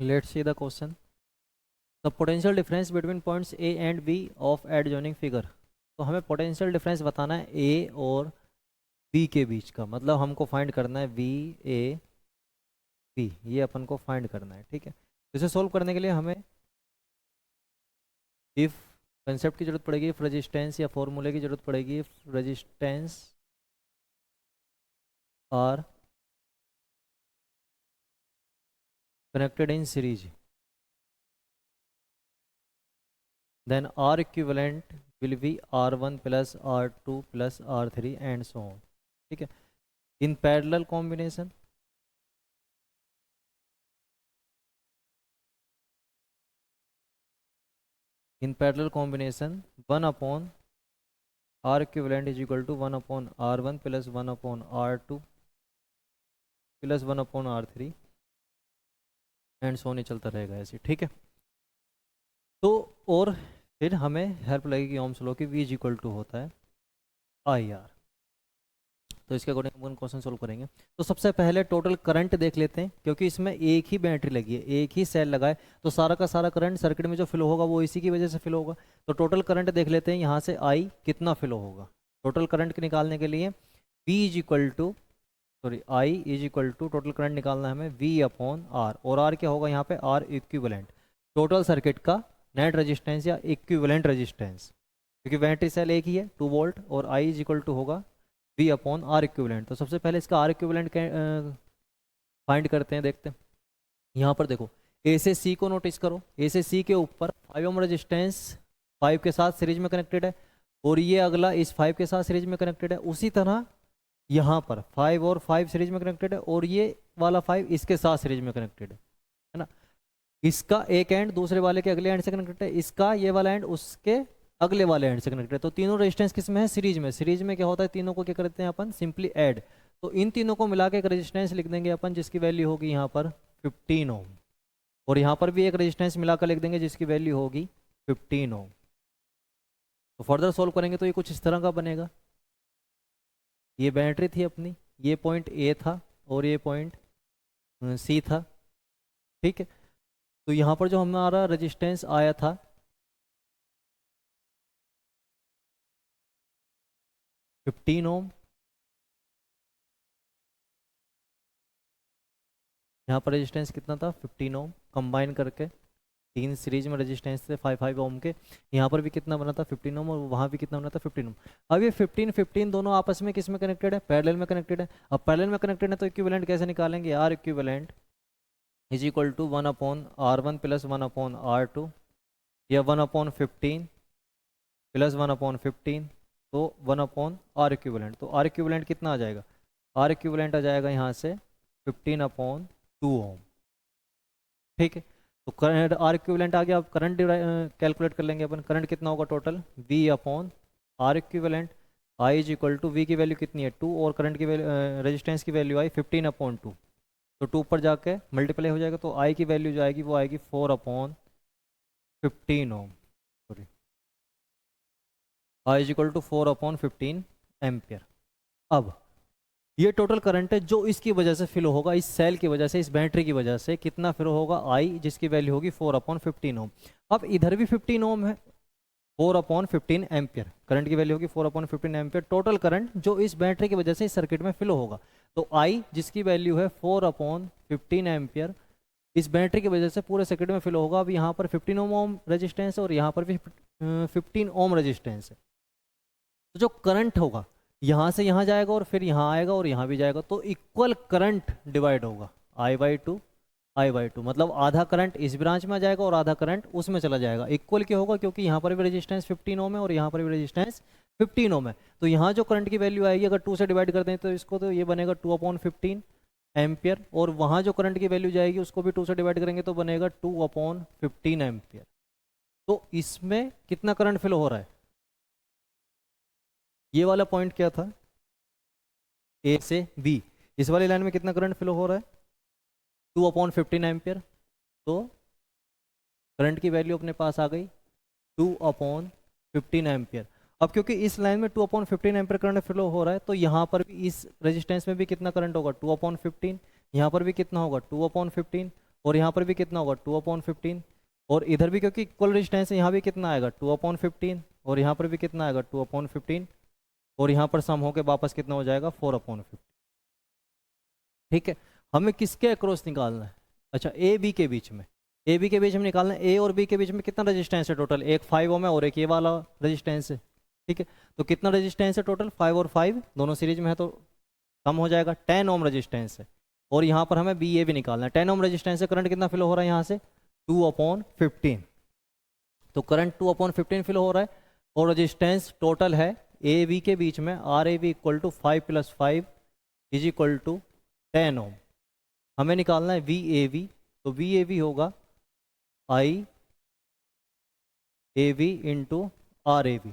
Let's see the question. The potential difference between points A and B of adjoining figure. तो हमें potential difference बताना है ए और B के बीच का, मतलब हमको फाइंड करना है वी ए बी, ये अपन को फाइंड करना है। ठीक है, इसे सोल्व करने के लिए हमें इफ कंसेप्ट की जरूरत पड़ेगी, इफ रेजिस्टेंस या फॉर्मूले की जरूरत पड़ेगी। If resistance R connected in series, then R equivalent will be R1 plus R2 plus R3 and so on. ठीक है, in parallel combination one upon R equivalent is equal to 1 upon R1 plus 1 upon R2 plus 1 upon R3 and so नहीं चलता रहेगा ऐसे। ठीक है, तो और फिर हमें हेल्प लगेगी ओम्स लॉ की, V इज इक्वल टू होता है IR। तो इसके अकॉर्डिंग अपन क्वेश्चन सोल्व करेंगे। तो सबसे पहले टोटल करंट देख लेते हैं, क्योंकि इसमें एक ही बैटरी लगी है, एक ही सेल लगा है, तो सारा का सारा करंट सर्किट में जो फिल होगा वो इसी की वजह से फिल होगा। तो टोटल करंट देख लेते हैं, यहाँ से I कितना फिल होगा। टोटल करंट के निकालने के लिए V is equal to I is equal to total current निकालना है हमें V अपॉन R, और R क्या होगा यहाँ पे, R इक्विवेलेंट, टोटल सर्किट का नेट रेजिस्टेंस या इक्विवेलेंट रेजिस्टेंस, क्योंकि बैटरी सेल एक ही है 2 वोल्ट, और I इज इक्वल टू होगा V अपॉन R इक्विवेलेंट। तो सबसे पहले इसका R इक्विवेलेंट फाइंड करते हैं, देखते हैं। यहाँ पर देखो A से C को नोटिस करो, A से C के ऊपर 5 ओम रेजिस्टेंस 5 के साथ सीरीज में कनेक्टेड है, और ये अगला इस 5 के साथ सीरीज में कनेक्टेड है। उसी तरह यहाँ पर 5 और 5 सीरीज में कनेक्टेड है, और ये वाला 5 इसके साथ सीरीज में कनेक्टेड है ना। इसका एक एंड दूसरे वाले के अगले एंड से कनेक्टेड है, इसका ये वाला एंड उसके अगले वाले एंड से कनेक्टेड है। तो तीनों रेजिस्टेंस किस में है, सीरीज में। सीरीज में क्या होता है, तीनों को क्या करते हैं अपन, सिंपली ऐड। तो इन तीनों को मिला के एक रेजिस्टेंस लिख देंगे अपन, जिसकी वैल्यू होगी यहाँ पर 15 ओम, और यहाँ पर भी एक रेजिस्टेंस मिलाकर लिख देंगे जिसकी वैल्यू होगी 15 ओम। तो फर्दर सोल्व करेंगे तो ये कुछ इस तरह का बनेगा। ये बैटरी थी अपनी, ये पॉइंट ए था और ये पॉइंट सी था। ठीक है, तो यहाँ पर जो हमारा रेजिस्टेंस आया था 15 ओम, यहाँ पर रेजिस्टेंस कितना था 15 ओम, कंबाइन करके तीन सीरीज में रेजिस्टेंस थे 5 ओम के। यहाँ पर भी कितना बना था 15 ओम, और वहाँ भी कितना बना था 15 ओम। अब ये 15 दोनों आपस में किस में कनेक्टेड है, पैरेलल में कनेक्टेड है। अब पैरेलल में कनेक्टेड है तो इक्विवेलेंट कैसे निकालेंगे, R equivalent is equal to 1 upon R1 plus 1 upon R2, या 1 अपॉन 15 प्लस 1 अपॉन 15, तो 1 अपॉन R इक्विवेलेंट। तो R इक्विवेलेंट कितना आ जाएगा, R इक्विवेलेंट आ जाएगा यहाँ से 15 अपॉन 2 ओम। ठीक है, तो करंट R इक्विवेलेंट आ गया। अब करंट कैलकुलेट कर लेंगे अपन, करंट कितना होगा total, V upon R equivalent. I is equal to V की वैल्यू कितनी है 2, और करंट की वैल्यू रेजिस्टेंस की वैल्यू आई 15 अपॉन 2, तो 2 पर जाके मल्टीप्लाई हो जाएगा। तो I की वैल्यू जो आएगी वो आएगी 4 upon 15 ohm, sorry I is equal to 4 upon 15 ampere. अब ये टोटल करंट है जो इसकी वजह से फिल होगा, इस सेल की वजह से, इस बैटरी की वजह से कितना फिल होगा I, जिसकी वैल्यू होगी 4 अपॉन 15 ओम। अब इधर भी 15 ओम है, 4 अपॉन 15 एम्पियर करंट की वैल्यू होगी 4 अपॉन 15 एम्पियर, टोटल करंट जो इस बैटरी की वजह से इस सर्किट में फिल होगा। तो I जिसकी वैल्यू है 4 अपॉन 15 एम्पियर, इस बैटरी की वजह से पूरे सर्किट में फिल होगा। अब यहाँ पर 15 ओम रेजिस्टेंस है और यहाँ पर भी 15 ओम रेजिस्टेंस है, तो जो करंट होगा यहाँ से यहाँ जाएगा और फिर यहाँ आएगा और यहाँ भी जाएगा, तो इक्वल करंट डिवाइड होगा I/2, मतलब आधा करंट इस ब्रांच में आ जाएगा और आधा करंट उसमें चला जाएगा। इक्वल क्यों होगा, क्योंकि यहाँ पर भी रेजिस्टेंस 15 ओम है और यहाँ पर भी रेजिस्टेंस 15 ओम है। तो यहाँ जो करंट की वैल्यू आएगी, अगर 2 से डिवाइड कर दें तो इसको, तो ये बनेगा 2 अपॉन 15 एम्पियर, और वहाँ जो करंट की वैल्यू जाएगी उसको भी 2 से डिवाइड करेंगे तो बनेगा 2 अपॉन 15 एम्पियर। तो इसमें कितना करंट फ्लो हो रहा है, ये वाला पॉइंट क्या था, ए से बी, इस वाली लाइन में कितना करंट फ्लो हो रहा है 2 अपॉन 15 एम्पियर। तो करंट की वैल्यू अपने पास आ गई 2 अपॉन 15 एम्पियर। अब क्योंकि इस लाइन में 2 अपॉन 15 एम्पियर करंट फ्लो हो रहा है, तो यहाँ पर भी इस रेजिस्टेंस में भी कितना करंट होगा 2 अपॉन 15, यहाँ पर भी कितना होगा 2 अपॉन 15, और यहाँ पर भी कितना होगा 2/15, और इधर भी क्योंकि इक्वल रेजिस्टेंस है यहाँ भी कितना आएगा 2/15, और यहाँ पर भी कितना आएगा 2/15, और यहाँ पर सम होके वापस कितना हो जाएगा 4/15। ठीक है, हमें किसके अक्रॉस निकालना है? अच्छा, ए बी के बीच में, ए बी के बीच में निकालना है। ए और बी के बीच में कितना रेजिस्टेंस है टोटल? एक 5 ओम है और एक ये वाला रेजिस्टेंस है। ठीक है, तो कितना रेजिस्टेंस है टोटल? 5 और 5 दोनों सीरीज में है तो कम हो जाएगा, 10 ओम रेजिस्टेंस है। और यहाँ पर हमें बी ए भी निकालना है। 10 ओम रेजिस्टेंस से करंट कितना फ्लो हो रहा है यहाँ से? 2/15। तो करंट 2/15 फ्लो हो रहा है, और रेजिस्टेंस टोटल है ए बी के बीच में R A B equal to 5 + 5 is equal to 10 ohm. हमें निकालना है वी ए वी, तो वी ए वी होगा I A V into R A V.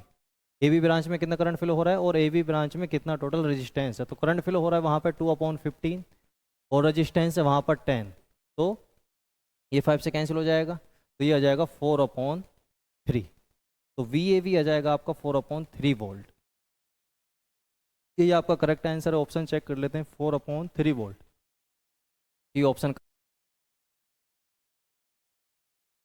A B branch में कितना करंट फ्लो हो रहा है और ए बी ब्रांच में कितना टोटल रेजिस्टेंस है? तो करंट फ्लो हो रहा है वहाँ पे 2/15 और रेजिस्टेंस है वहाँ पर 10, तो ये 5 से कैंसिल हो जाएगा, तो ये आ जाएगा 4/3। तो वी ए वी आ जाएगा आपका 4/3 वोल्ट। ये आपका करेक्ट आंसर है। ऑप्शन चेक कर लेते हैं, 4/3 वोल्ट, ये ऑप्शन